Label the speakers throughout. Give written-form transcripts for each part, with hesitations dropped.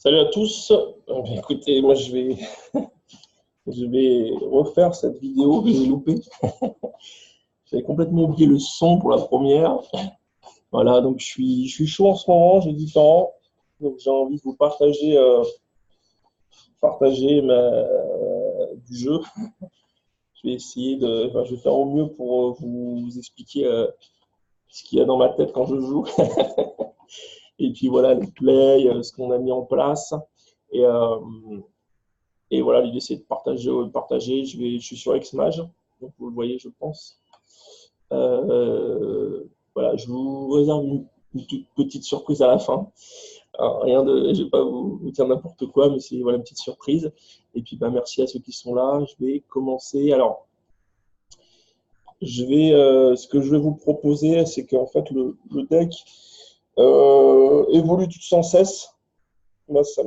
Speaker 1: Salut à tous. Écoutez, moi je vais refaire cette vidéo que j'ai loupée. J'avais complètement oublié le son pour la première. Voilà, donc je suis chaud en ce moment, j'ai du temps. Donc j'ai envie de vous partager du jeu. Je vais essayer je vais faire au mieux pour vous expliquer ce qu'il y a dans ma tête quand je joue. Et puis voilà, les plays, ce qu'on a mis en place. Et, euh, Et voilà, l'idée c'est de partager. Je suis sur Xmage, donc vous le voyez, je pense. Voilà, je vous réserve une toute petite surprise à la fin. Alors, rien de, je vais pas vous dire n'importe quoi, mais c'est voilà une petite surprise. Et puis bah, merci à ceux qui sont là. Je vais commencer. Alors, ce que je vais vous proposer, c'est qu'en fait le deck évolue tout sans cesse. Moi, ça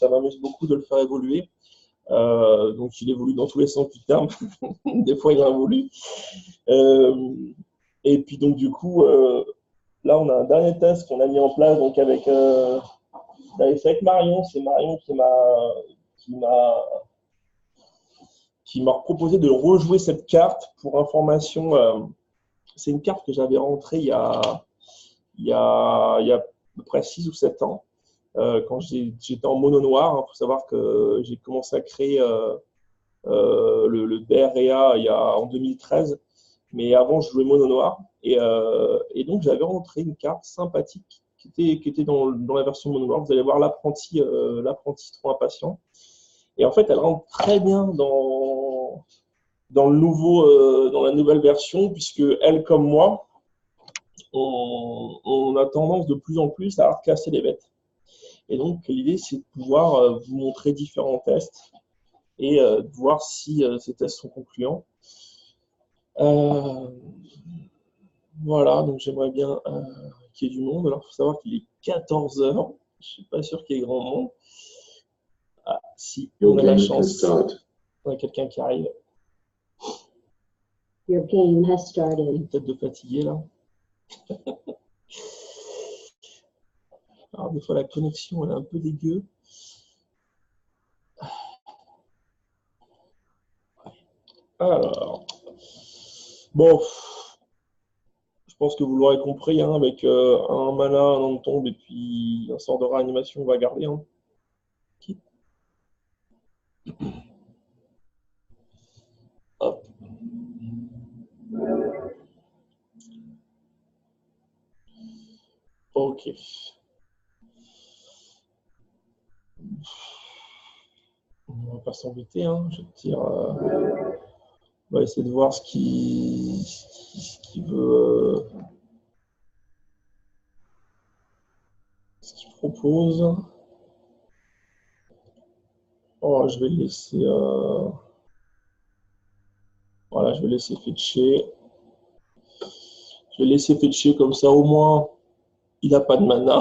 Speaker 1: m'amuse beaucoup de le faire évoluer. Donc il évolue dans tous les sens du terme. Des fois il involue. Euh, et puis donc du coup, là on a un dernier test qu'on a mis en place donc c'est avec Marion. C'est Marion qui m'a qui m'a proposé de rejouer cette carte pour information. C'est une carte que j'avais rentrée il y a à peu près 6 ou 7 ans. Quand j'étais en mono noir, il faut savoir que j'ai commencé à créer le BREA en 2013, mais avant je jouais mono noir et donc j'avais rentré une carte sympathique qui était dans la version mono noir. Vous allez voir l'apprenti trop impatient, et en fait elle rentre très bien dans la nouvelle version, puisque elle comme moi on a tendance de plus en plus à casser les bêtes. Et donc l'idée c'est de pouvoir vous montrer différents tests et de voir si ces tests sont concluants. Euh, voilà, donc j'aimerais bien qu'il y ait du monde. Alors, il faut savoir qu'il est 14 heures. Je ne suis pas sûr qu'il y ait grand monde. Ah, si, on a la chance. On a quelqu'un qui arrive.
Speaker 2: Your game has started.
Speaker 1: Peut-être de fatigué, là. Alors, des fois, la connexion, elle est un peu dégueu. Alors, bon, je pense que vous l'aurez compris, hein, avec un mana, un nom de tombe et puis un sort de réanimation, on va garder. Hein. Hop. Ok. On va pas s'embêter, hein. Je vais te dire, on va essayer de voir ce qu'il veut, ce qu'il propose. Oh, je vais le laisser. Voilà, je vais laisser fetcher. Je vais laisser fetcher comme ça, au moins, il n'a pas de mana.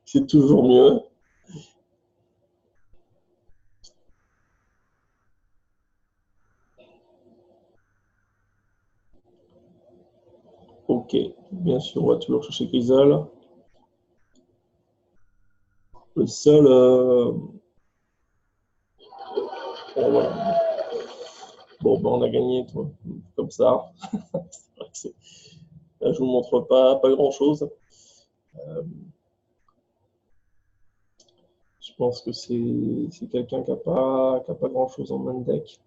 Speaker 1: C'est toujours mieux. Ok, bien sûr, on va toujours chercher Grisol. Le seul. Bon, voilà. Bon, ben, on a gagné comme ça. Là, je ne vous montre pas grand-chose. Je pense que c'est quelqu'un qui n'a pas grand-chose en main deck.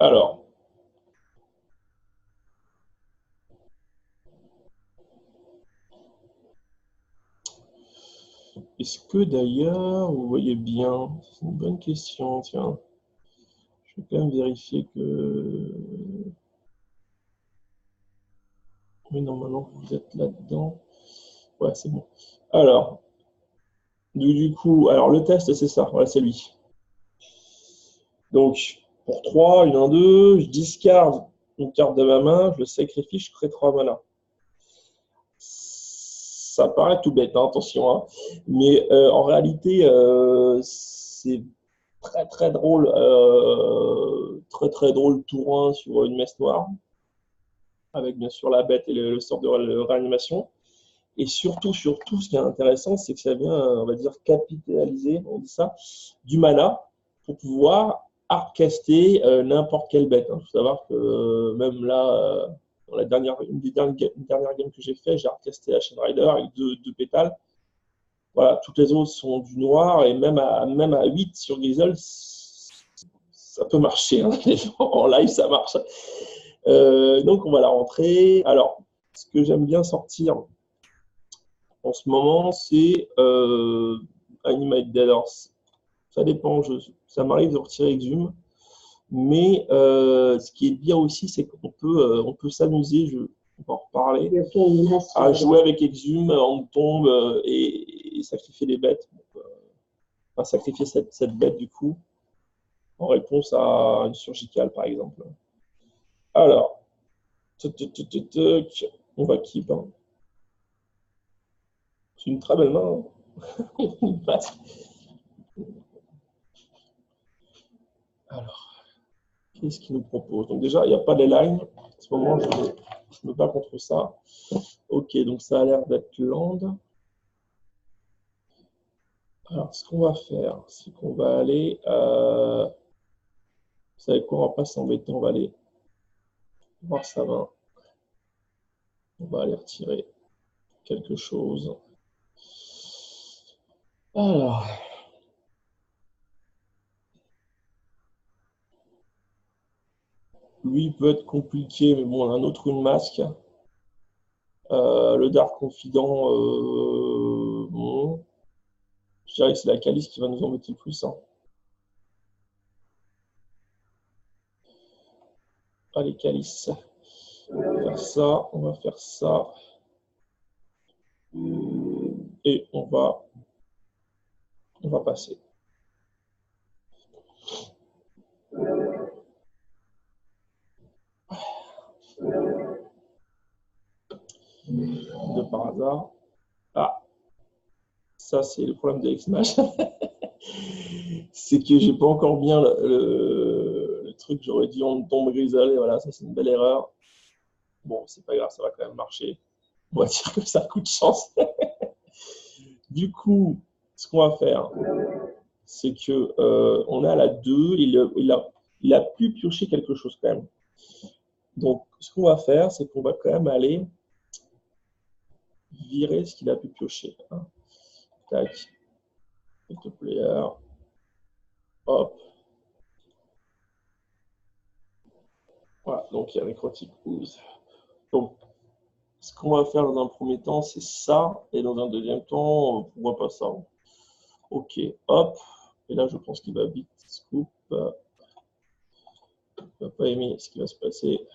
Speaker 1: Alors, est-ce que d'ailleurs, vous voyez bien? C'est une bonne question, tiens. Je vais quand même vérifier que... Oui, normalement, vous êtes là-dedans. Ouais, c'est bon. Alors, du coup, alors le test, c'est ça. Voilà, c'est lui. Donc, pour 3, une 1, 2, je discarde une carte de ma main, je le sacrifie, je crée 3 mana. ça paraît tout bête, hein, attention, hein, mais en réalité, c'est très très drôle, très drôle Tourin sur une messe noire, avec bien sûr la bête et le sort de réanimation. Et surtout, ce qui est intéressant, c'est que ça vient, on va dire, capitaliser, on dit ça, du mana pour pouvoir hardcaster n'importe quelle bête. Il faut savoir que même là, dans une dernière game que j'ai fait, j'ai hardcasté la Chain Rider avec deux pétales. Voilà, toutes les autres sont du noir et même à 8 sur Grizzle, ça peut marcher. Hein. En live, ça marche. Donc, on va la rentrer. Alors, ce que j'aime bien sortir en ce moment, c'est Animate Dead. Alors, ça dépend. Ça m'arrive de retirer Exhume. Mais ce qui est bien aussi, c'est qu'on peut s'amuser, on va en reparler, à jouer avec Exhume en tombe et sacrifier des bêtes. Enfin, sacrifier cette bête, du coup, en réponse à une surgicale, par exemple. Alors, on va keep. Hein. C'est une très belle main. Hein. Alors, qu'est-ce qu'il nous propose? Donc déjà, il n'y a pas les lines. En ce moment, je me bats contre ça. Ok, donc ça a l'air d'être land. Alors, ce qu'on va faire, c'est qu'on va aller... vous savez quoi, on ne va pas s'embêter, on va aller voir sa main. On va aller retirer quelque chose. Alors... Lui peut être compliqué, mais bon, on a un autre une masque. Le Dark Confident, bon. Je dirais que c'est la Calice qui va nous embêter le plus. Hein. Allez, Calice. On va faire ça, on va faire ça. Et on va passer. De par hasard. Ah, ça c'est le problème de X-Smash. C'est que j'ai pas encore bien le truc, j'aurais dit on tombe Grizzle, et voilà, ça c'est une belle erreur. Bon, c'est pas grave, ça va quand même marcher. On va dire que ça a coup de chance. Du coup, ce qu'on va faire, c'est que on est à la 2, il a pu piocher quelque chose quand même. Donc, ce qu'on va faire, c'est qu'on va quand même aller virer ce qu'il a pu piocher. Hein. Tac. Player. Hop. Voilà, donc il y a Necrotic Ooze. Donc, ce qu'on va faire dans un premier temps, c'est ça. Et dans un deuxième temps, pourquoi pas ça. Ok, hop. Et là, je pense qu'il va vite scoop. Il ne va pas aimer ce qui va se passer.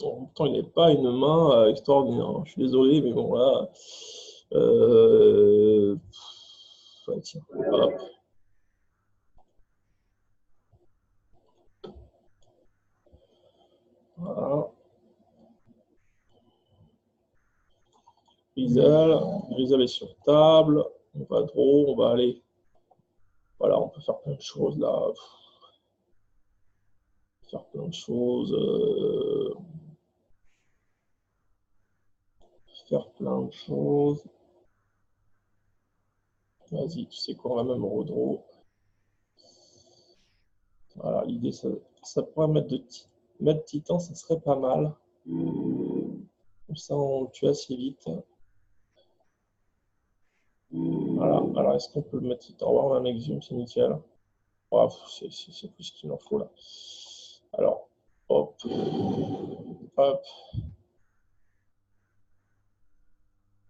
Speaker 1: En même temps, il n'est pas une main extraordinaire. Hein. Je suis désolé, mais bon, là... ouais, tiens, hop. Voilà. Grizzle est sur table. On va draw, on va aller. Voilà, on peut faire plein de choses là. Faire plein de choses. Faire plein de choses. Vas-y, tu sais quoi, on va même redraw. Voilà, l'idée, ça pourrait mettre Titan, ça serait pas mal. Comme ça, on le tue assez vite. Voilà, alors est-ce qu'on peut le mettre Titan? On va un Exhume, c'est nickel. Oh, c'est plus qu'il en faut là. Alors, hop, hop.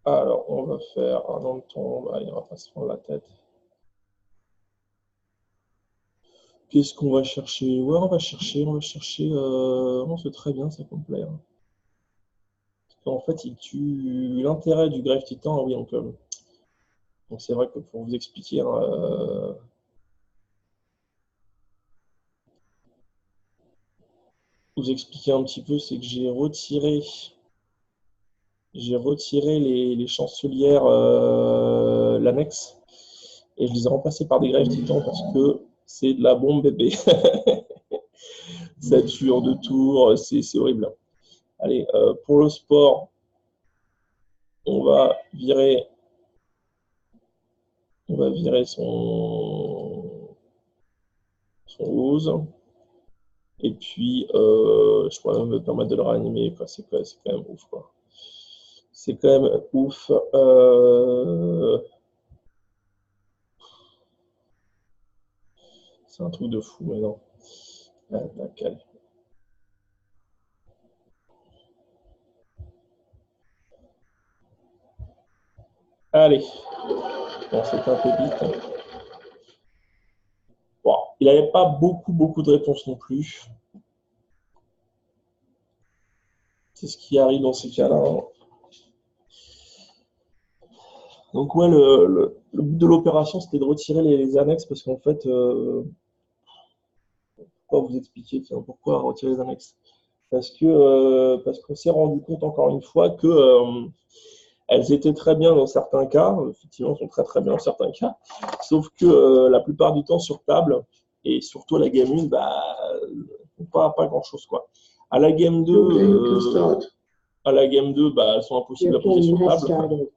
Speaker 1: Alors, on va faire un nom de tombe. Allez, on va pas se prendre la tête. Qu'est-ce qu'on va chercher? Ouais, on va chercher. Non, c'est très bien, ça complet. Hein. En fait, il tue l'intérêt du Grave Titan. Ah oui, donc c'est vrai que pour vous expliquer, hein, vous vous expliquer un petit peu, c'est que j'ai retiré les chancelières, l'annexe, et je les ai remplacées par des grèves titan parce que c'est de la bombe bébé. Ça tue en 2 tours, c'est horrible. Allez, pour le sport, on va virer son rose. Et puis, je pourrais même me permettre de le réanimer, quoi. C'est quand même ouf, quoi. C'est quand même ouf. C'est un truc de fou, mais non. Allez. Allez. Bon, c'est un peu vite. Bon, il n'avait pas beaucoup de réponses non plus. C'est ce qui arrive dans ces cas-là, hein. Donc ouais, le but de l'opération, c'était de retirer les annexes parce qu'en fait, pourquoi vous expliquer, tiens, pourquoi retirer les annexes? Parce qu'on s'est rendu compte encore une fois que elles étaient très bien dans certains cas, effectivement, elles sont très bien dans certains cas, sauf que la plupart du temps sur table, et surtout à la game 1, bah, pas grand-chose, quoi. À la game 2, bah, elles sont impossibles à
Speaker 2: Your
Speaker 1: poser
Speaker 2: game
Speaker 1: sur
Speaker 2: has
Speaker 1: table.
Speaker 2: started.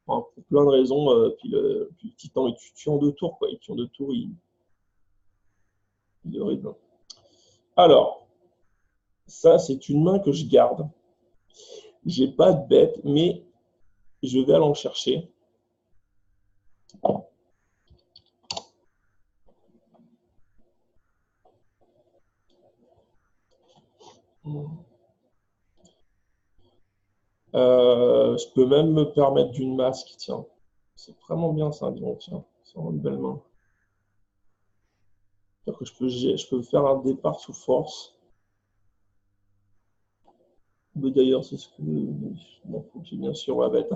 Speaker 1: Enfin, pour plein de raisons, puis le titan, il tue en 2 tours, quoi. Il tue en 2 tours, il est horrible. Alors, ça, c'est une main que je garde. J'ai pas de bête, mais je vais aller en chercher. Je peux même me permettre d'une masque, tiens. C'est vraiment bien ça, dis donc, tiens. C'est vraiment une belle main. C'est-à-dire que je peux faire un départ sous force. Mais d'ailleurs, c'est ce que. Bon, faut que j'ai bien sûr la bête.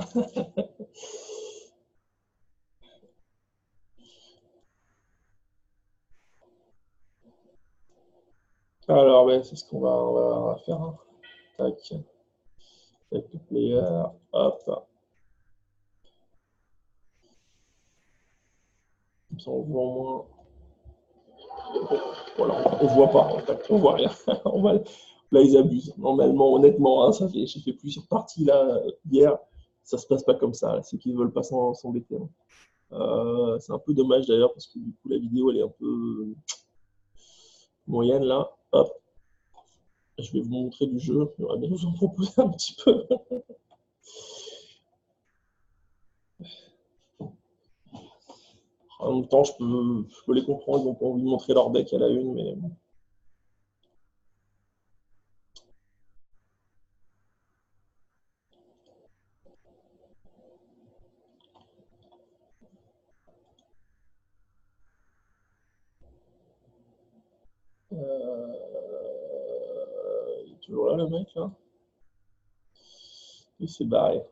Speaker 1: Alors, ben, c'est ce qu'on va faire, hein. Tac. Avec le player. Hop. Comme ça, on voit au moins. Voilà, on voit pas, on voit rien. Là, ils abusent. Normalement, honnêtement, hein, j'ai fait plusieurs parties là hier. Ça se passe pas comme ça. C'est qu'ils veulent pas s'embêter, hein. C'est un peu dommage d'ailleurs parce que du coup la vidéo elle est un peu moyenne là. Hop, je vais vous montrer du jeu. J'aurais bien vous en proposer un petit peu. En même temps, je peux les comprendre. Ils n'ont pas envie de montrer leur deck à la une, mais bon. Il est toujours là le mec là. Il s'est barré.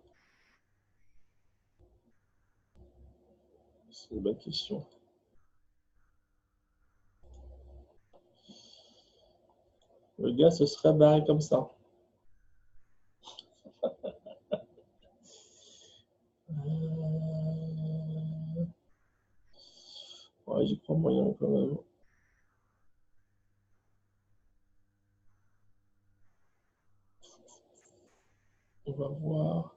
Speaker 1: C'est une bonne question. Le gars se serait barré comme ça. Ouais, j'y crois moyen quand même. On va voir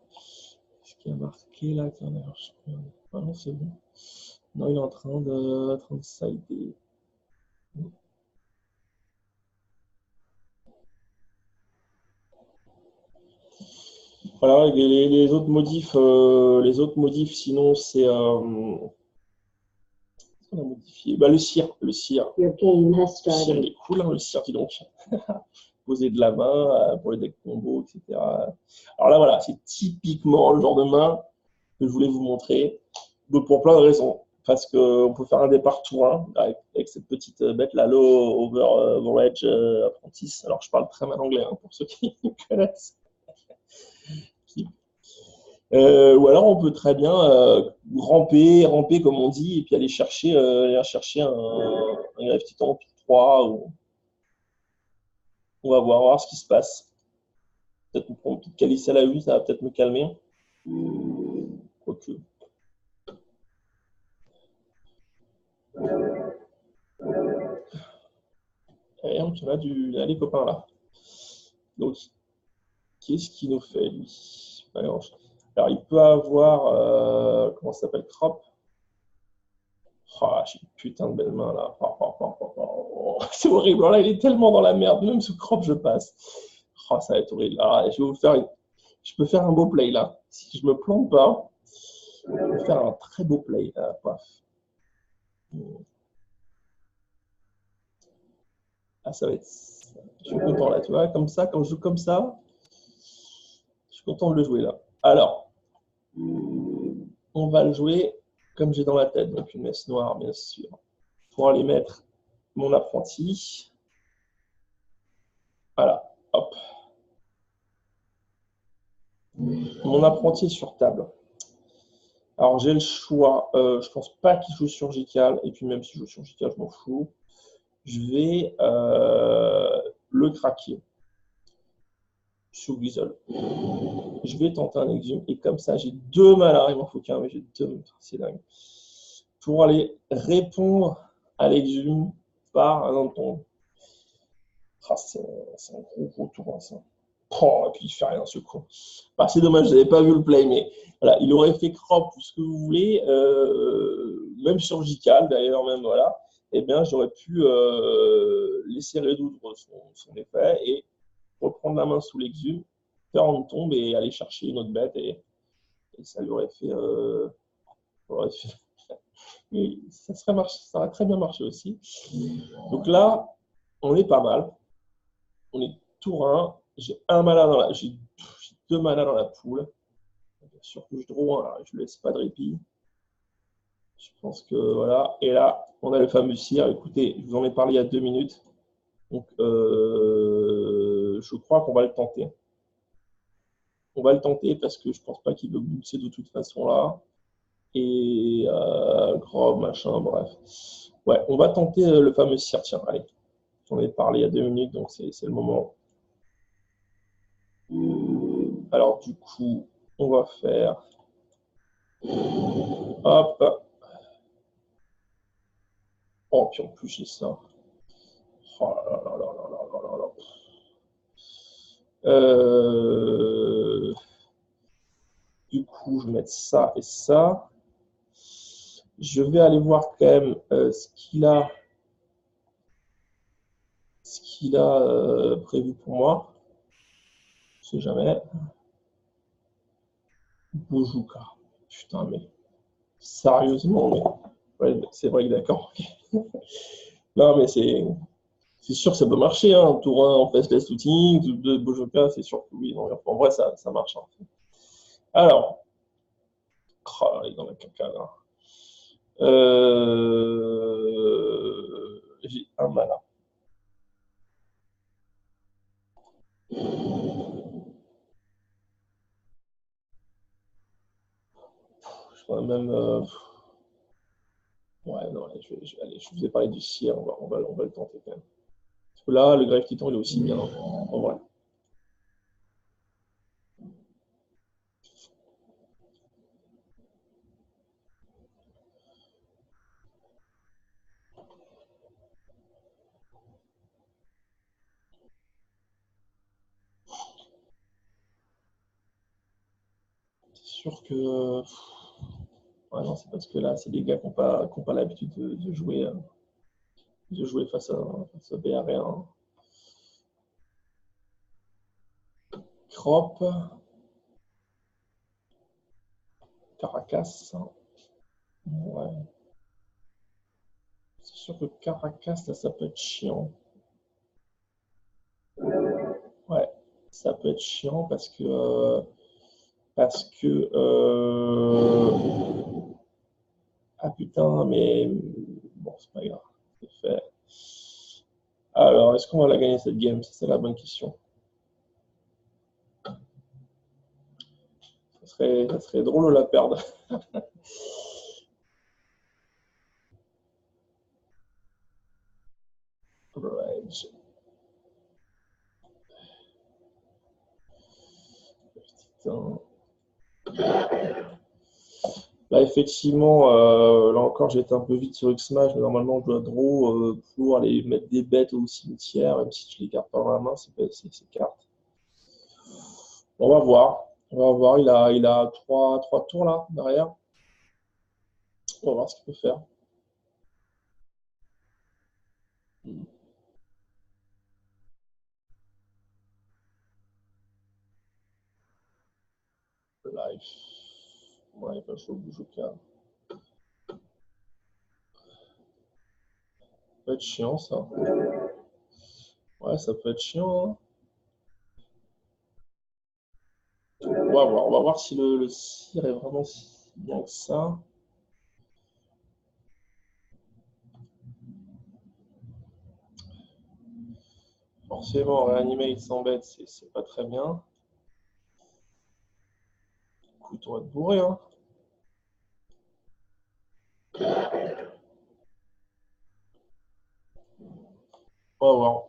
Speaker 1: ce qu'il y a marqué là. Ah non, c'est bon. Non, il est en train de sider. Voilà, les autres modifs, sinon c'est qu'est-ce qu'on a modifié. Bah, le cire.
Speaker 2: Your game has
Speaker 1: Le cire, il
Speaker 2: started.
Speaker 1: est cool, hein, le cire, dis donc. Poser de la main pour les decks combo, etc. Alors là, voilà, c'est typiquement le genre de main que je voulais vous montrer, pour plein de raisons. Parce qu'on peut faire un départ tour 1 avec cette petite bête là, low overage apprentice. Alors je parle très mal anglais, hein, pour ceux qui connaissent. Ou alors on peut très bien ramper comme on dit, et puis aller chercher un greffe titan 3 ou On va voir ce qui se passe. Peut-être me prendre une petite calice à la une, ça va peut-être me calmer. Quoique. Et donc, il y a les copains là. Donc, qu'est-ce qu'il nous fait, lui? Alors, il peut avoir. Comment ça s'appelle? Crop. Oh, j'ai une putain de belle main là. Oh, c'est horrible. Alors là, il est tellement dans la merde. Même sous crop, je passe. Oh, ça va être horrible. Alors, je vais vous faire je peux faire un beau play là. Si je me plante pas, je peux faire un très beau play. Paf. Ah, ça va être. Je suis content là, tu vois. Comme ça, quand je joue comme ça, je suis content de le jouer là. Alors, on va le jouer comme j'ai dans la tête. Donc, une messe noire, bien sûr. Pour aller mettre mon apprenti. Voilà. Hop. Mon apprenti est sur table. Alors j'ai le choix. Je pense pas qu'il joue sur Gical. Et puis même si je joue sur Gical, je m'en fous. Je vais le craquer sur Guizol. Je vais tenter un exhume. Et comme ça, j'ai deux malins. Il m'en faut qu'un, mais j'ai deux. C'est dingue. Pour aller répondre à l'exhume par un Anton. Ah, c'est un gros tour, hein, ça. Oh, et puis il fait rien ce con. Bah, c'est dommage, je n'avais pas vu le play, mais voilà, il aurait fait crop ou ce que vous voulez, même sur Gical d'ailleurs, même voilà, eh bien j'aurais pu laisser résoudre son effet et reprendre la main sous l'exhume, faire une tombe et aller chercher une autre bête et ça lui aurait fait, et ça aurait très bien marché aussi. Donc là, on est pas mal. On est tour 1. J'ai un malin j'ai deux malins dans la poule. Bien sûr que je draw, hein, je ne laisse pas de répit. Je pense que voilà. Et là, on a le fameux cire. Écoutez, je vous en ai parlé il y a 2 minutes. Donc, je crois qu'on va le tenter. On va le tenter parce que je ne pense pas qu'il veut bouncer de toute façon là. Et gros machin, bref. Ouais, on va tenter le fameux cire. Tiens, allez. J'en ai parlé il y a 2 minutes, donc c'est le moment. Alors, du coup, on va faire. Hop. Oh, puis en plus, j'ai ça. Oh là là là là là là là là. Du coup, je vais mettre ça et ça. Je vais aller voir quand même ce qu'il a prévu pour moi. Je ne sais jamais. Bojuka. Putain, mais sérieusement, mais ouais, c'est vrai que d'accord. Non, mais c'est sûr que ça peut marcher. Hein. Tour 1 en faceless looting, tour 2 Bojuka, c'est sûr que oui. Non, en vrai, ça marche. Hein. Alors, oh, il est dans la caca là. J'ai un malin. Je pourrais même. Ouais, non, allez, je vous ai parlé du cire, on va le tenter quand même. Parce que là, le greffe titan, il est aussi bien, en vrai. C'est sûr que. Ouais, non, c'est parce que là, c'est des gars qui n'ont pas l'habitude de jouer face à BR1. Crop, Caracas. Ouais. C'est sûr que Caracas, là, ça peut être chiant. Ouais, ça peut être chiant parce que. Ah putain, mais bon, c'est pas grave, c'est fait. Alors, est-ce qu'on va la gagner cette game? C'est la bonne question. Ça serait drôle de la perdre. Putain. Là, effectivement, là encore, j'ai été un peu vite sur X-Smash, mais normalement, je dois draw pour aller mettre des bêtes au cimetière, même si je les garde pas dans la main, ces cartes. On va voir. On va voir. Il a trois tours là, derrière. On va voir ce qu'il peut faire. Live. Ouais, il va jouer au Bujoka. Ça peut être chiant, ça. Ouais, ça peut être chiant, hein. On va voir si le cire est vraiment si bien que ça. Forcément, réanimer sans bête, c'est pas très bien. Écoute, on va te bourrer, hein. On va voir.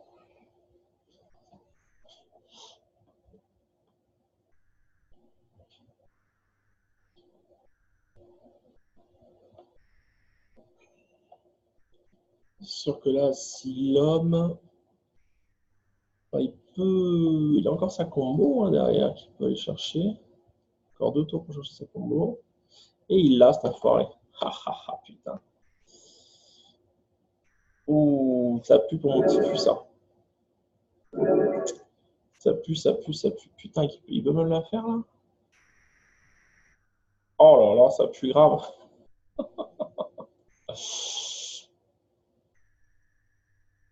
Speaker 1: C'est sûr que là, si l'homme, il a encore sa combo hein, derrière qu'il peut aller chercher. Encore 2 tours pour chercher sa combo. Et il l'a, cet enfoiré. Ha ha ha, putain. Ouh, ça pue pour mon petit fût, ça. Ça pue, ça pue, ça pue. Putain, il veut me la faire, là? Oh là là, ça pue grave.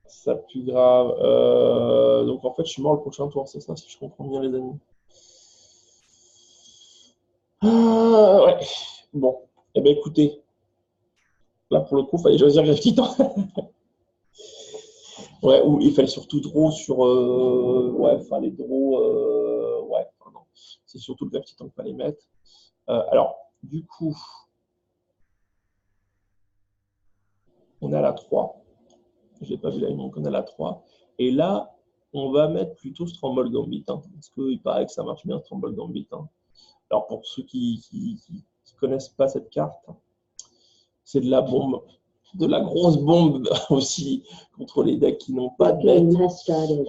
Speaker 1: Ça pue grave. Donc, en fait, je suis mort le prochain tour, c'est ça, si je comprends bien, les amis. Ouais. Bon. Eh bien, écoutez. Là, pour le coup, il fallait choisir Graffiton. Ouais, ou il fallait surtout draw sur. Ouais, enfin, les draws. Ouais, pardon. C'est surtout le Graffiton qu'il fallait mettre. Alors, du coup, on est à la 3. Je ne l'ai pas vu là, donc on est à la 3. Et là, on va mettre plutôt Stromble Gambit. Hein, parce qu'il paraît que ça marche bien, Stromble Gambit. Hein. Alors, pour ceux qui ne connaissent pas cette carte, c'est de la bombe. De la grosse bombe aussi contre les decks qui n'ont pas de bête.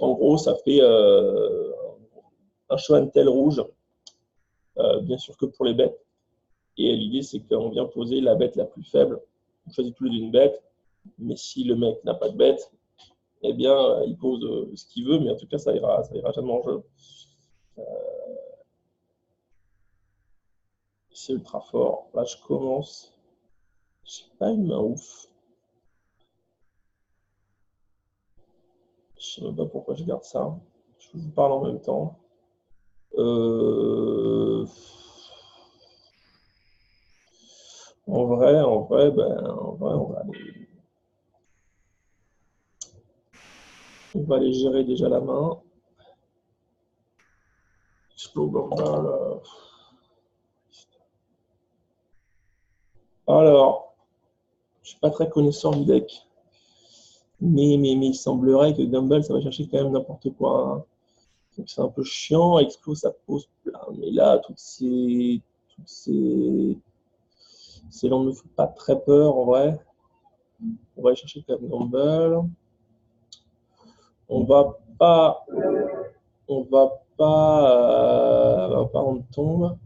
Speaker 1: En gros, ça fait un show and tell rouge, bien sûr que pour les bêtes. Et l'idée, c'est qu'on vient poser la bête la plus faible. On choisit plus d'une bête, mais si le mec n'a pas de bête, eh bien, il pose ce qu'il veut, mais en tout cas, ça ira jamais en jeu. C'est ultra fort. Là, je commence. J'ai pas une main ouf. Je sais même pas pourquoi je garde ça. Je vous parle en même temps. En vrai, on va aller gérer déjà la main. Alors, je suis pas très connaissant du deck, mais il semblerait que Gumball, ça va chercher quand même n'importe quoi. Hein. Donc c'est un peu chiant. Explo, ça pose plein. Mais là, ces landes ne font pas très peur en vrai. On va aller chercher quand même Gumball. On va pas rendre tombe.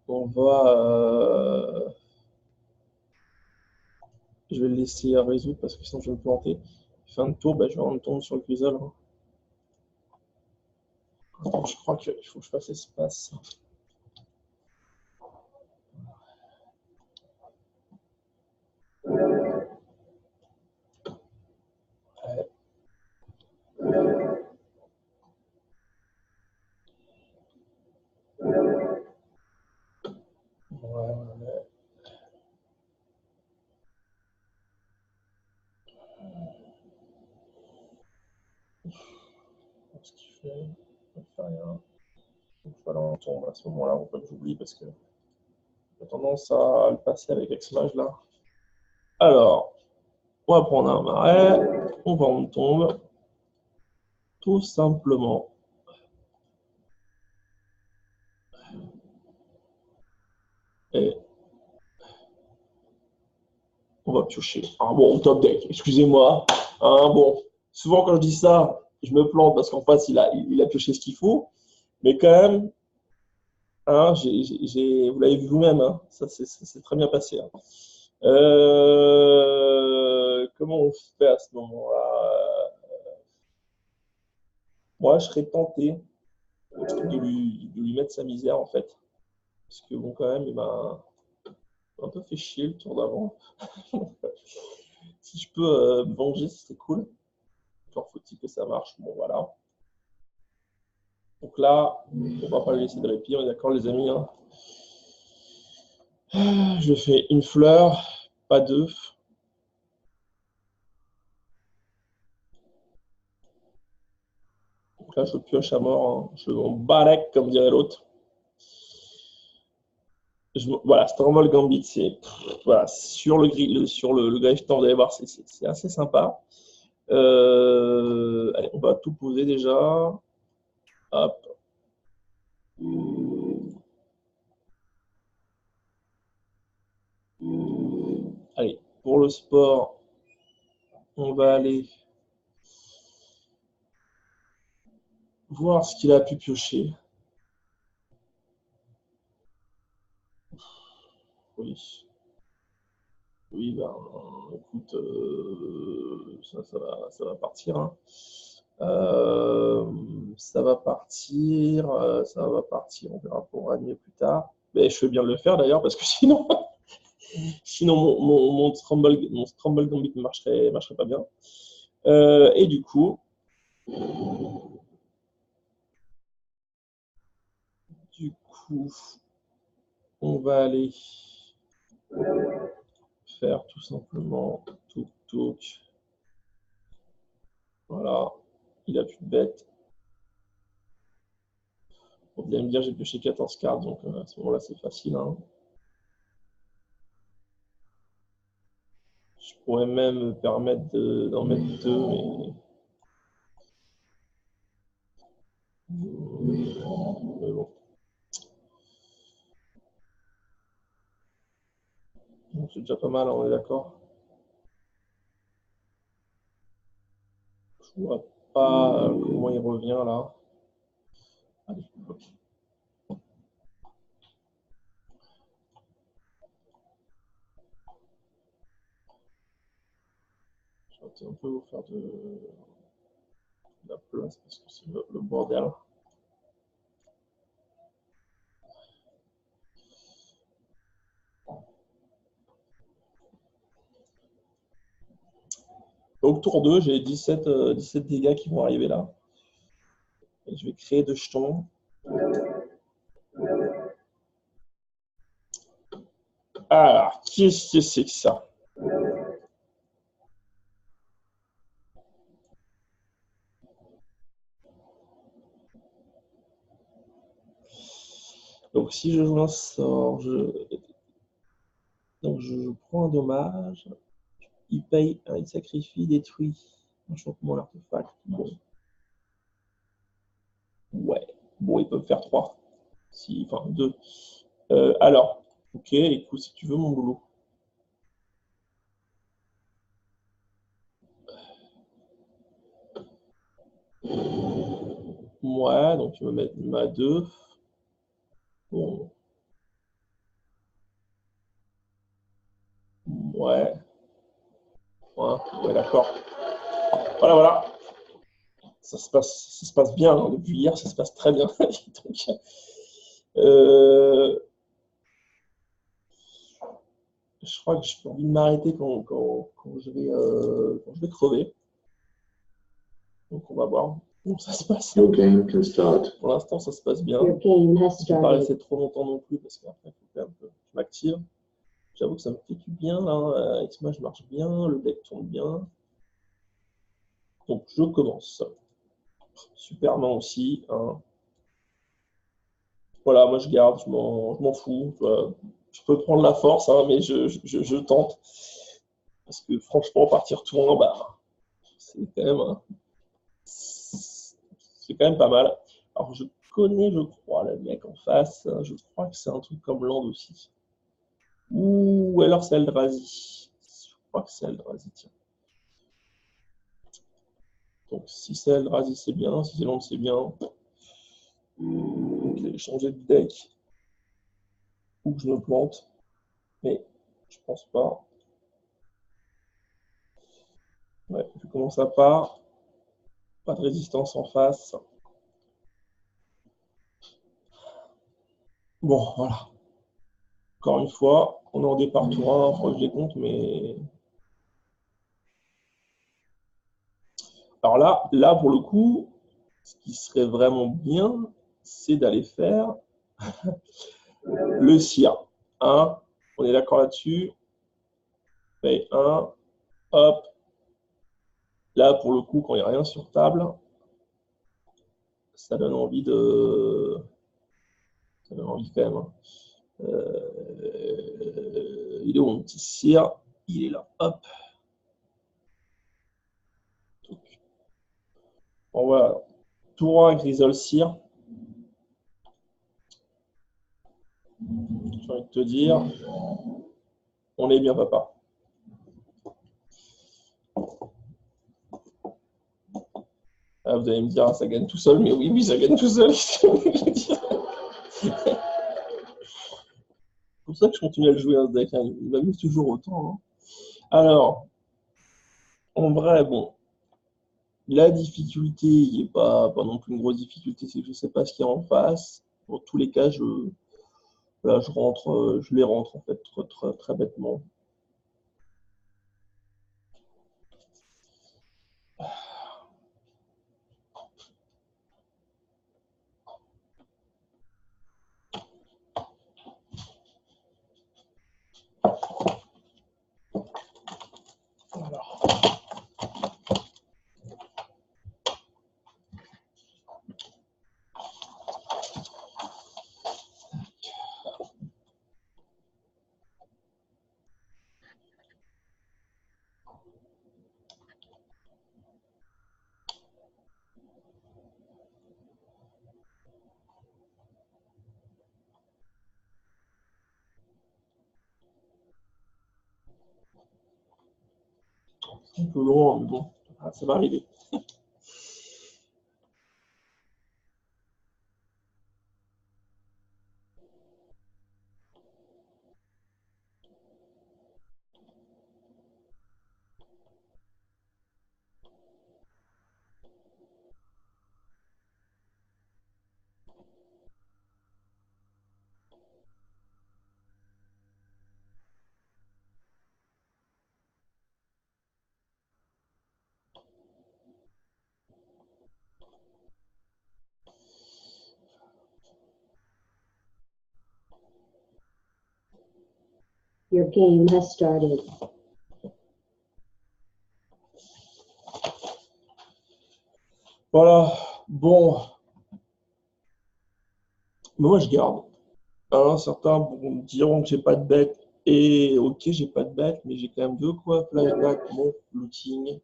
Speaker 1: On va. Je vais le laisser résoudre parce que sinon je vais me planter. Fin de tour, je vais rendre tombe sur le Grisol. Hein. Attends, je crois qu'il faut que je fasse espace. Ouais. Ouais. Ce qu'il fait, il ne fait rien. Donc voilà, on tombe à ce moment-là, on peut que j'oublie parce que j'ai tendance à le passer avec X-Mage là. Alors, on va prendre un marais, on va en tombe, tout simplement. Et on va piocher. Ah bon, top deck, excusez-moi. Bon, souvent quand je dis ça, je me plante parce qu'en face, il a pioché ce qu'il faut. Mais quand même, vous l'avez vu vous-même, ça c'est très bien passé. Comment on fait à ce moment-là? Moi, je serais tenté de lui mettre sa misère, en fait. Parce que, bon, quand même, il m'a un peu fait chier le tour d'avant. Si je peux me venger, ce serait cool. Encore faut-il que ça marche. Bon, voilà. Donc là, on va pas lui laisser de répit, on est d'accord, les amis. Je fais une fleur, pas deux. Donc là, je pioche à mort. Je m'en balèque, comme dirait l'autre. Voilà, Stormwall Gambit, c'est voilà, sur le Greystone, vous allez voir, c'est assez sympa. Allez, on va tout poser déjà. Hop. Allez, pour le sport, on va aller voir ce qu'il a pu piocher. Oui. Oui, ben, écoute, ça va partir. Ça va partir, on verra pour animer plus tard. Mais je fais bien de le faire d'ailleurs, parce que sinon mon Scramble Gambit ne marcherait pas bien. Et du coup, on va aller faire tout simplement tout. Voilà, il a plus de bêtes. Vous allez me dire, j'ai pioché 14 cartes, donc à ce moment-là, c'est facile. Je pourrais même me permettre d'en mettre deux, mais bon. C'est déjà pas mal, on est d'accord. Je vois pas comment il revient là. Allez, ok. Je vais un peu vous faire de la place parce que c'est le bordel. Donc tour 2, j'ai 17 dégâts qui vont arriver là. Et je vais créer 2 jetons. Alors, qu'est-ce que c'est que ça? Donc si je joue un sort, donc je prends un dommage, il paye, il sacrifie, détruit. Enchantement l'artefact. Bon. Ouais. Bon, il peut me faire 3. Enfin 2. Alors, ok, écoute, si tu veux mon boulot. Ouais, donc tu me mets ma 2. Bon. Ouais. Ouais, d'accord. Voilà. Ça se passe bien. Depuis hier, ça se passe très bien. Donc, je crois que j'ai envie de m'arrêter quand je vais crever. Donc on va voir comment ça se passe.
Speaker 3: Your game can start.
Speaker 1: Pour l'instant, ça se passe bien.
Speaker 2: Your game has
Speaker 1: Je ne vais pas
Speaker 2: started.
Speaker 1: rester trop longtemps non plus parce qu'après, il faut quand même que je m'active. J'avoue que ça me fait du bien là. X-Smash marche bien, le deck tourne bien. Donc je commence. Superman aussi. Voilà, moi je garde, je m'en fous. Je peux prendre la force, mais je tente. Parce que franchement, partir tout en bas, c'est quand même pas mal. Alors connais, je crois, le mec en face. Je crois que c'est un truc comme Land aussi. Ou alors c'est Eldrazi. Je crois que c'est Eldrazi, tiens. Donc si c'est Eldrazi, c'est bien. Si c'est Land, c'est bien. Ok, changer de deck. Ou que je me plante. Mais je pense pas. Ouais, vu comment ça part. Pas de résistance en face. Bon, voilà. Encore une fois, on est en départ tour 1, il faudra que je les compte, mais... Alors là, pour le coup, ce qui serait vraiment bien, c'est d'aller faire le CIR. 1, on est d'accord là-dessus. Paye 1, hop. Là, pour le coup, quand il n'y a rien sur table, ça donne envie de... Ça donne envie quand même. Hein. Il est où mon petit CIR? Il est là, hop. Bon, voilà. Tour 1, Grisol CIR. J'ai envie de te dire, on est bien papa. Ah, vous allez me dire, ça gagne tout seul, mais oui, ça gagne tout seul. C'est pour ça que je continue à le jouer à ce deck. Hein. Il m'amuse toujours autant. Hein. Alors, en vrai, bon, la difficulté, il n'est pas non plus une grosse difficulté, c'est que je ne sais pas ce qu'il y a en face. Dans tous les cas, là, je les rentre en fait très bêtement. Voilà. C'est un peu long, mais bon, ça va arriver.
Speaker 2: Your game has started.
Speaker 1: Voilà, bon, mais moi je garde. Hein, certains diront que j'ai pas de bête, et ok, j'ai pas de bête, mais j'ai quand même de quoi flashback mon looting,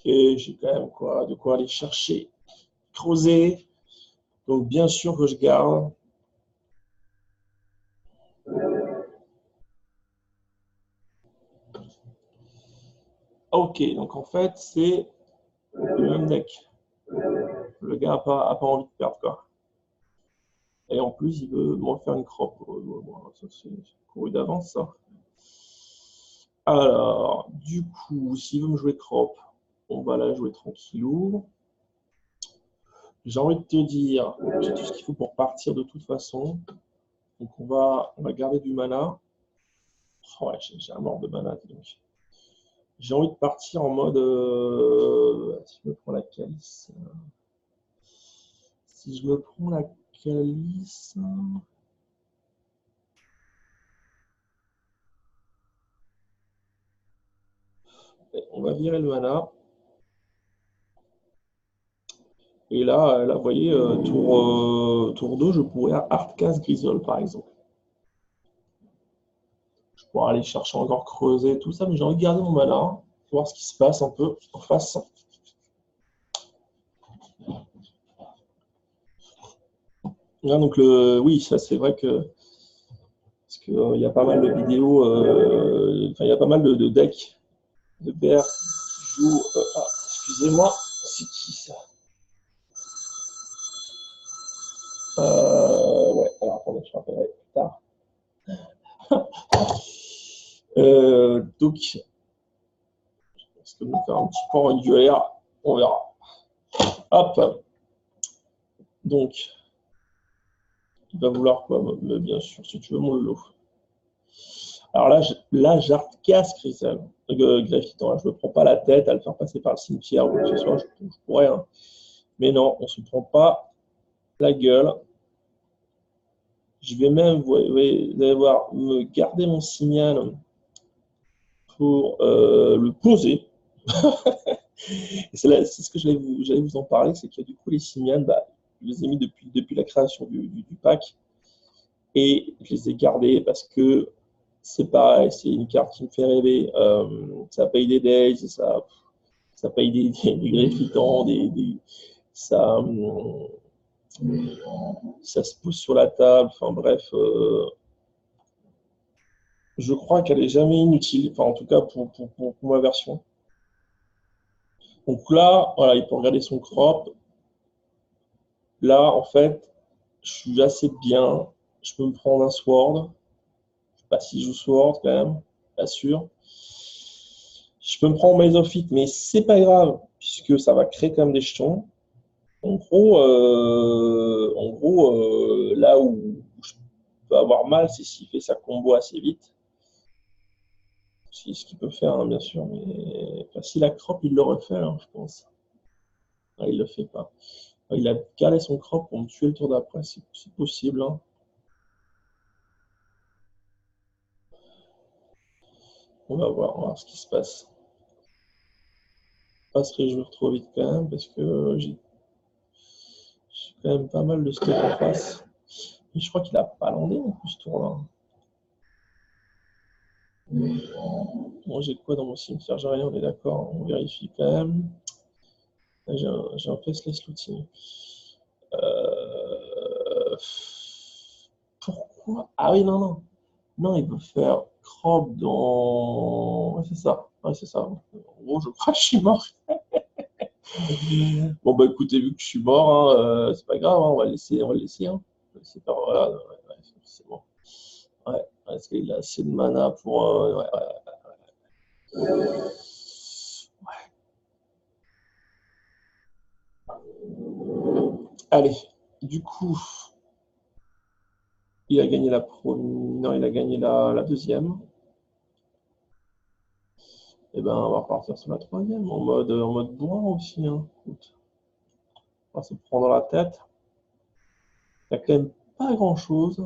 Speaker 1: et j'ai quand même quoi, de quoi aller chercher, creuser, donc bien sûr que je garde. Ok, donc en fait, c'est le même deck. Le gars a pas envie de perdre, quoi. Et en plus, il veut me refaire une crop. Bon, ça, c'est couru d'avance, ça. Alors, du coup, s'il veut me jouer crop, on va la jouer tranquillou. J'ai envie de te dire, j'ai tout ce qu'il faut pour partir de toute façon. Donc on va garder du mana. Oh ouais, j'ai un mort de mana, donc. J'ai envie de partir en mode. Si je me prends la calice. Si je me prends la calice. On va virer le mana. Et là, vous voyez, tour 2, je pourrais hardcast Grisol, par exemple. Je pourrais aller chercher encore creuser, tout ça, mais j'ai envie de garder mon mana, voir ce qui se passe un peu en face. Là, donc oui, ça c'est vrai que parce que il y a pas mal de vidéos, enfin il y a pas mal de decks de BR qui jouent. Ah, excusez-moi, c'est qui ça? Ouais, alors attendez, je rappellerai plus tard. Donc, est-ce que je vais faire un petit peu en régulière? On verra. Hop, donc, il va vouloir quoi? Bien sûr, si tu veux mon lot. Alors là, j'arcasse Grisel, Graffiton. Je ne me prends pas la tête à le faire passer par le cimetière ou quoi que ce soit. Je pourrais, hein. Mais non, on ne se prend pas la gueule. Je vais même, vous allez voir, me garder mon signal pour le poser. C'est ce que j'allais vous en parler, c'est que du coup, les signals, bah, je les ai mis depuis la création du pack et je les ai gardés parce que c'est pareil, c'est une carte qui me fait rêver. Ça paye des days, ça paye des griffitants, ça, ça se pousse sur la table. Enfin bref, je crois qu'elle est jamais inutile. Enfin, en tout cas pour ma version. Donc là, voilà, il peut regarder son crop. Là, en fait, je suis assez bien. Je peux me prendre un sword. Je sais pas si je joue sword quand même, pas sûr. Je peux me prendre Maze of It, mais c'est pas grave, puisque ça va créer quand même des jetons. En gros, là où je peux avoir mal, c'est s'il fait sa combo assez vite. C'est ce qu'il peut faire, hein, bien sûr. Mais enfin, si la crop, il l'aurait fait, hein, je pense. Ah, il le fait pas. Il a calé son crop pour me tuer le tour d'après, c'est possible, hein. On va voir ce qui se passe. Pas se réjouir trop vite quand même, parce que j'ai quand même pas mal de stuff en face. Et je crois qu'il a pas landé en plus ce tour-là. Moi, j'ai quoi dans mon cimetière? J'ai rien, on est d'accord. On vérifie quand même. J'ai un faceless looting. Euh, Pourquoi? Ah oui, non, non. Non, il veut faire crop dans. Ouais, c'est ça. Ouais, c'est ça. En gros, je crois que je suis mort. Bon, bah écoutez, vu que je suis mort, hein, c'est pas grave, hein, on va le laisser, on va le laisser, hein. On va le laisser faire, voilà, ouais, ouais, c'est bon. Ouais, est-ce qu'il a assez de mana pour. Ouais, ouais. Allez, du coup, il a gagné la première. Non, il a gagné la deuxième. Et ben, on va repartir sur la troisième, en mode bourrin aussi, hein. Écoute, on va se prendre la tête. Il n'y a quand même pas grand-chose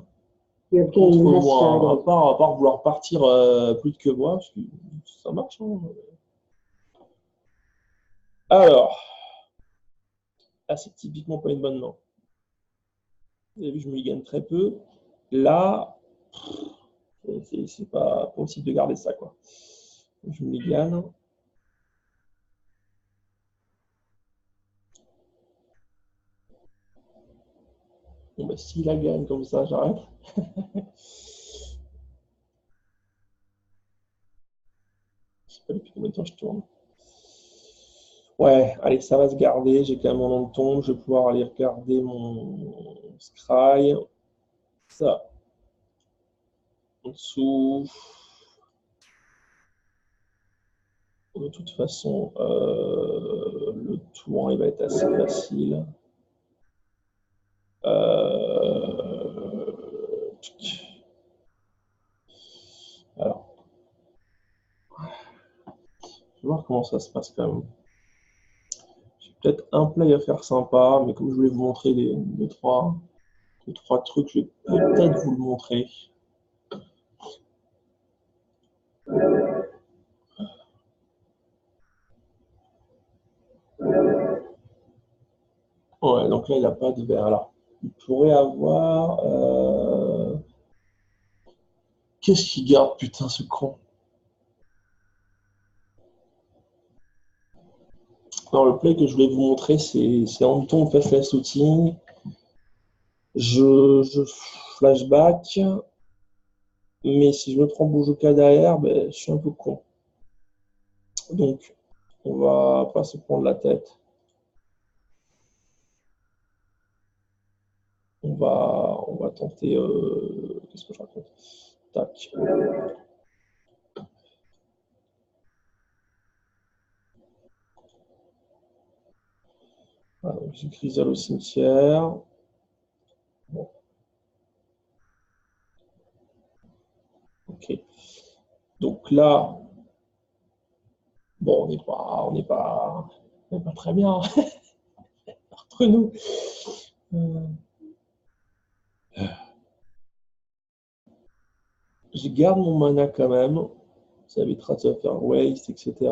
Speaker 2: Your
Speaker 1: contre
Speaker 2: game has
Speaker 1: moi, hein,
Speaker 2: started.
Speaker 1: à part vouloir partir plus que moi, parce que ça marche, hein. Alors, là, c'est typiquement pas une bonne main. Vous avez vu, je me gagne très peu. Là, c'est pas possible de garder ça, quoi. Je me gagne. Bon, bah, s'il la gagne comme ça, j'arrête. Je sais pas depuis combien de temps je tourne. Ouais, allez, ça va se garder. J'ai quand même mon nom de tombe. Je vais pouvoir aller regarder mon scry. Ça, en dessous. De toute façon, le tour, il va être assez facile. Alors, je vais voir comment ça se passe quand même. J'ai peut-être un play à faire sympa, mais comme je voulais vous montrer les trois trucs, je vais peut-être vous le montrer. Ouais, donc là, il n'a pas de vert. Alors, il pourrait avoir. Qu'est-ce qu'il garde, putain, ce con? Non, le play que je voulais vous montrer, c'est Anton Faceless Shooting. Je flashback, mais si je me prends Bujuka derrière, ben, je suis un peu con. Donc, on va pas se prendre la tête. On va tenter. Qu'est-ce que je raconte? Tac. Voilà, donc j'ai Grisal au cimetière. Bon, ok. Donc là, bon, on n'est pas très bien entre nous. Euh, je garde mon mana quand même. Ça évitera de se faire waste, etc.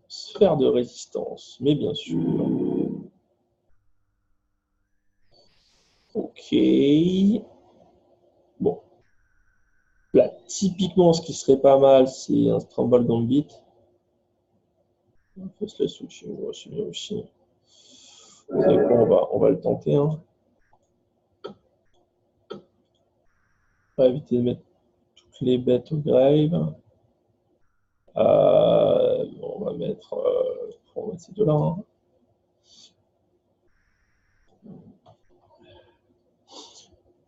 Speaker 1: Sphère de résistance, mais bien sûr. Ok. Bon. Là, typiquement, ce qui serait pas mal, c'est un Scramble Gambit. On peut se la switcher, moi, je suis bien aussi. Vous savez quoi, on va le tenter. Hein. On va éviter de mettre toutes les bêtes au grave. On va mettre ces deux-là. Hein.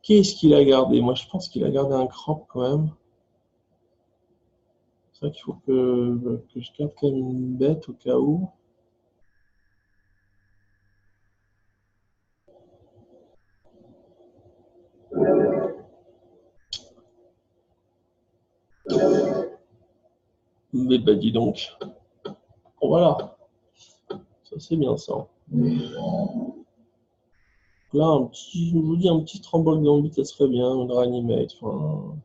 Speaker 1: Qu'est-ce qu'il a gardé? Moi, je pense qu'il a gardé un crop quand même. C'est vrai qu'il faut que je garde quand même une bête au cas où. Mais bah dis donc. Bon, voilà. Ça c'est bien ça. Là, je vous dis, un petit Trumbull Gambit, ça serait bien, un Reanimate. Enfin,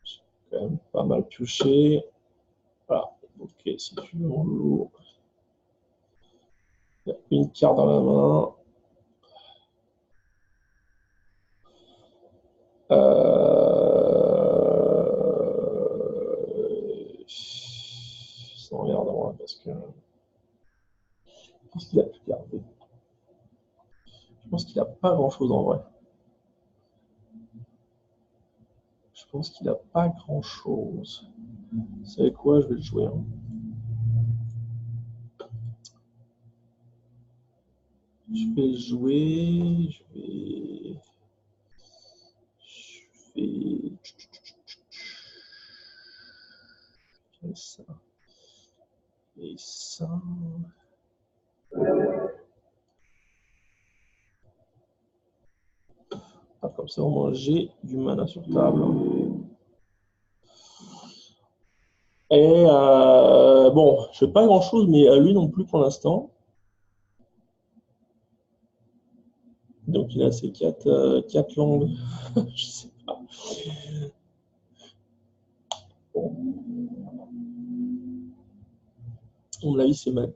Speaker 1: j'ai quand même pas mal pioché. Voilà. Ok, si tu veux, on loue. Il y a une carte dans la main. Ça m'emmerde moi parce que je pense qu'il a tout gardé. Je pense qu'il a pas grand chose en vrai. Je pense qu'il a pas grand chose. Vous savez quoi? Je vais le jouer. Hein. Je vais le jouer. Je vais. Et ça. Et ça. Ah, comme ça, au moins, j'ai du mana sur table. Et bon, je fais pas grand chose, mais à lui non plus pour l'instant. Donc il a ses quatre langues. Je sais pas. Bon. À mon avis, c'est mon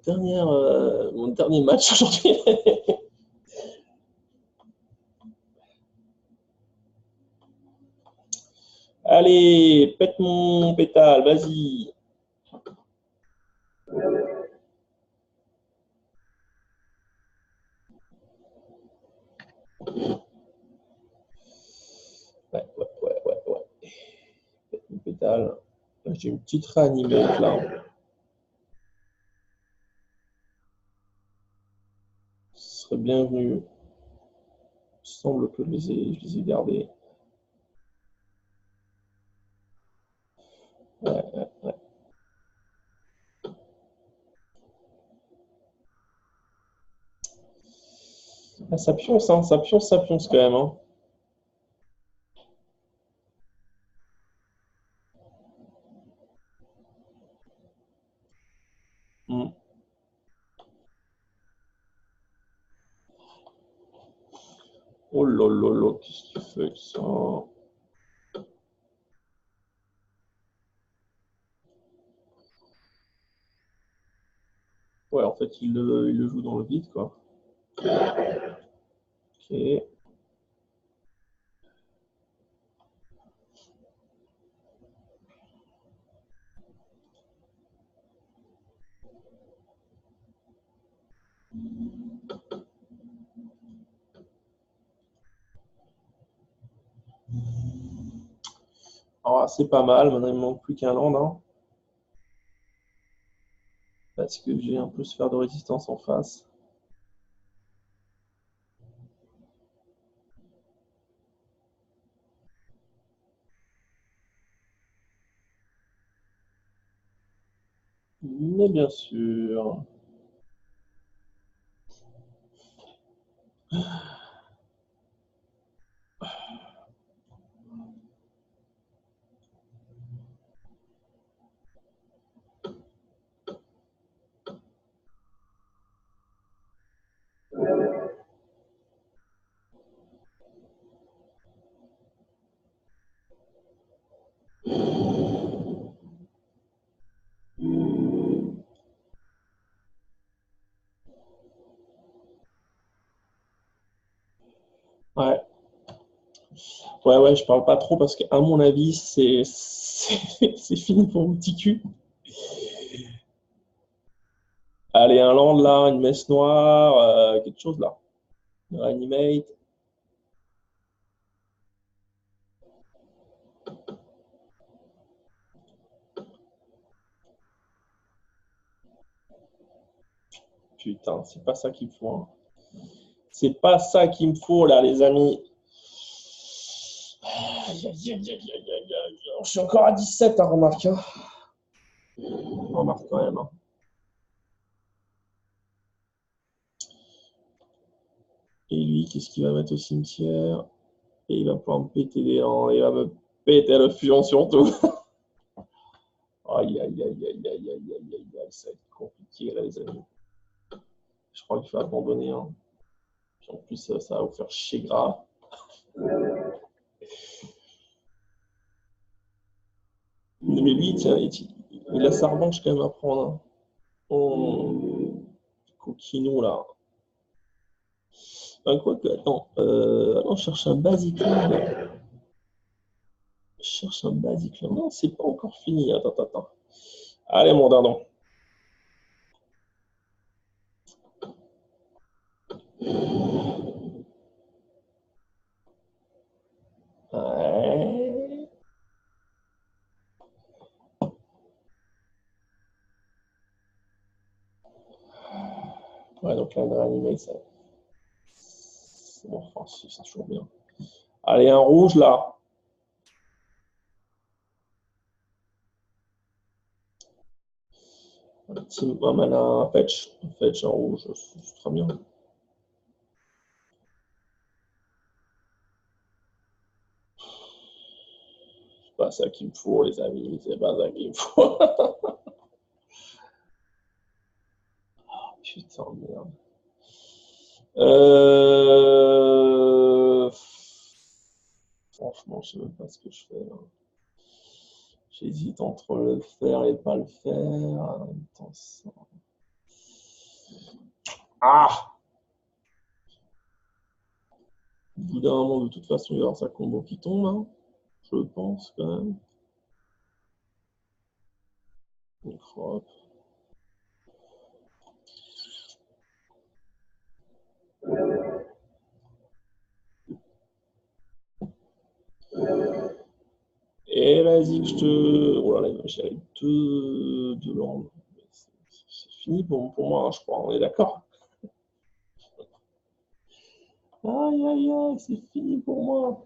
Speaker 1: dernier match aujourd'hui. Allez, pète mon pétale, vas-y. Ouais. Pète mon pétale. J'ai une petite réanimate là. Ce serait bienvenu. Il semble que je les ai gardés. Ouais. Ah, ça pionce, hein, ça pionce quand même. Hein. Mm. Oh là, qu'est-ce qu'il fait ça? Ouais, en fait, il le joue dans le vide, quoi. Ok. Alors, c'est pas mal. Maintenant, il me manque plus qu'un land, hein, parce que j'ai un peu sphère de résistance en face. Mais bien sûr. Ouais. Ouais, je parle pas trop parce qu'à mon avis, c'est fini pour mon petit cul. Allez, un land là, une messe noire, quelque chose là. Reanimate. Putain, c'est pas ça qu'il me faut, hein. C'est pas ça qu'il me faut là, les amis. Aïe, aïe, aïe, aïe, aïe, aïe, aïe. Je suis encore à 17, hein, remarque, hein. Remarque quand même, hein. Et lui, qu'est-ce qu'il va mettre au cimetière? Et il va pouvoir me péter des dents. Il va me péter le fusion surtout. Aïe, aïe, aïe, aïe, aïe, aïe, aïe, aïe, aïe, ça va être compliqué là, les amis. Je crois qu'il faut abandonner, hein. En plus, ça va vous faire chier grave. Mais lui, tiens, il a sa revanche quand même à prendre, hein. Oh, coquinou là. Quoi que, attends, attends, je cherche un basic land. Je cherche un basic land. Non, c'est pas encore fini. Attends, attends. Allez, mon dindon. Ouais. Ouais, donc là, le réanimé, ça. C'est bon, enfin, c'est toujours bien. Allez, un rouge là. Un mana, un fetch, un rouge, c'est très bien. C'est pas ça qu'il me faut, les amis. C'est pas ça qu'il me faut. Putain, merde. Franchement, je sais même pas ce que je fais là. J'hésite entre le faire et pas le faire. Attends, ça. Ah! Au bout d'un moment, de toute façon, il va y avoir sa combo qui tombe, hein. Je pense quand même. Donc, hop. Et vas-y que je te. Oh là là, il va gérer deux langues. C'est fini pour moi, hein, je crois. On est d'accord? Aïe, aïe, aïe, c'est fini pour moi.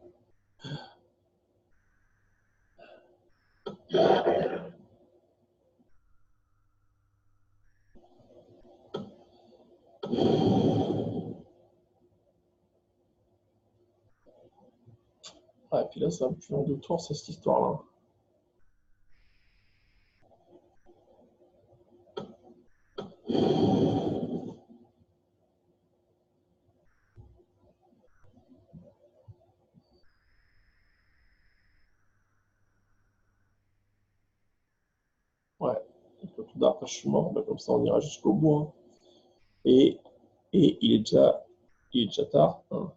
Speaker 1: Ah, et puis là, ça va plus en deux tours, c'est cette histoire-là. Ouais. Tout d'art, je suis mort, bah, comme ça, on ira jusqu'au bout, hein. Et, et il est déjà tard, hein.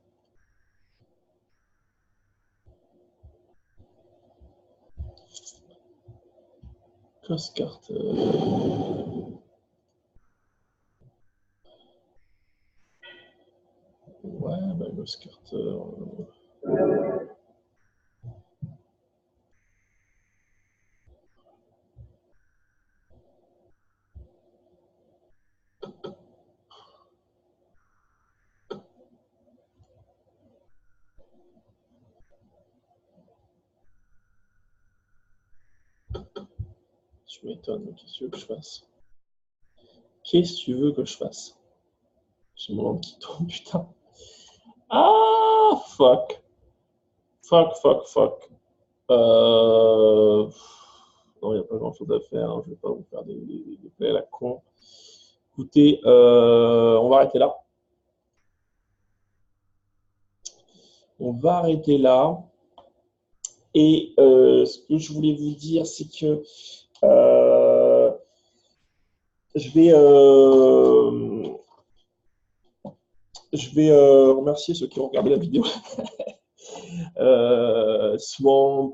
Speaker 1: Cross carte. Ouais, Magnus Carter. Tu m'étonnes, qu'est-ce que tu veux que je fasse? Qu'est-ce que tu veux que je fasse? J'ai mon lampe qui tourne, putain. Ah, fuck. Fuck. Non, il n'y a pas grand-chose à faire, hein. Je ne vais pas vous faire des plays à la con. Écoutez, on va arrêter là. On va arrêter là. Et ce que je voulais vous dire, c'est que euh, je vais, remercier ceux qui ont regardé la vidéo. Swamp,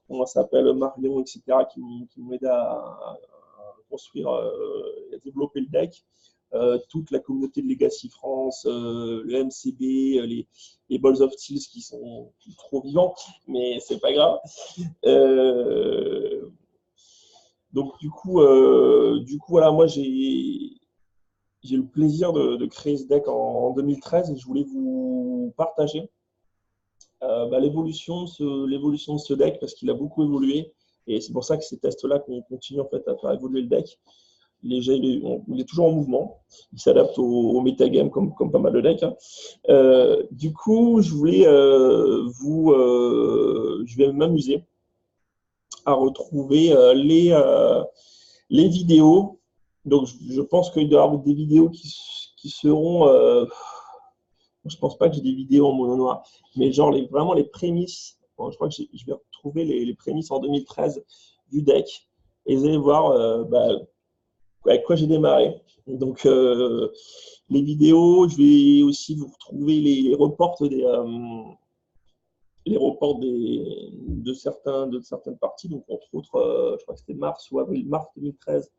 Speaker 1: comment ça s'appelle, Marion, etc., qui m'ont aidé à construire et à développer le deck. Toute la communauté de Legacy France, le MCB, les Balls of Steel qui sont trop vivants, mais c'est pas grave. Donc du coup voilà, moi j'ai eu le plaisir de créer ce deck en 2013 et je voulais vous partager l'évolution de ce deck parce qu'il a beaucoup évolué et c'est pour ça que ces tests-là qu'on continue en fait à faire évoluer le deck. Il est toujours en mouvement, il s'adapte au metagame comme pas mal de decks, hein. Du coup, je voulais je vais m'amuser à retrouver les vidéos. Donc, je pense qu'il doit y avoir des vidéos qui seront. Je pense pas que j'ai des vidéos en mono noir, mais genre vraiment les prémices. Bon, je crois que je vais retrouver les prémices en 2013 du deck et vous allez voir avec quoi j'ai démarré. Donc, les vidéos, je vais aussi vous retrouver les reports de certaines parties. Donc, entre autres, je crois que c'était mars ou avril, mars 2013,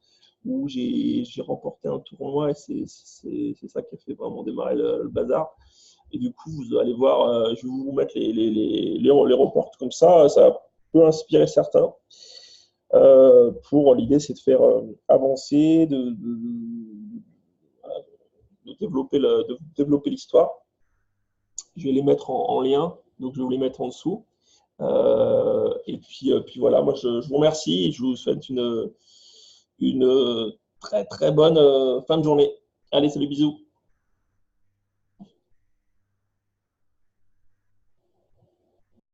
Speaker 1: où j'ai remporté un tournoi et c'est ça qui a fait vraiment démarrer le bazar. Et du coup, vous allez voir, je vais vous mettre les reports comme ça peut inspirer certains. L'idée, c'est de faire avancer, de développer l'histoire. Je vais les mettre en lien, donc je vais vous les mettre en dessous. Puis voilà, moi je vous remercie et je vous souhaite une très très bonne fin de journée. Allez, salut, bisous.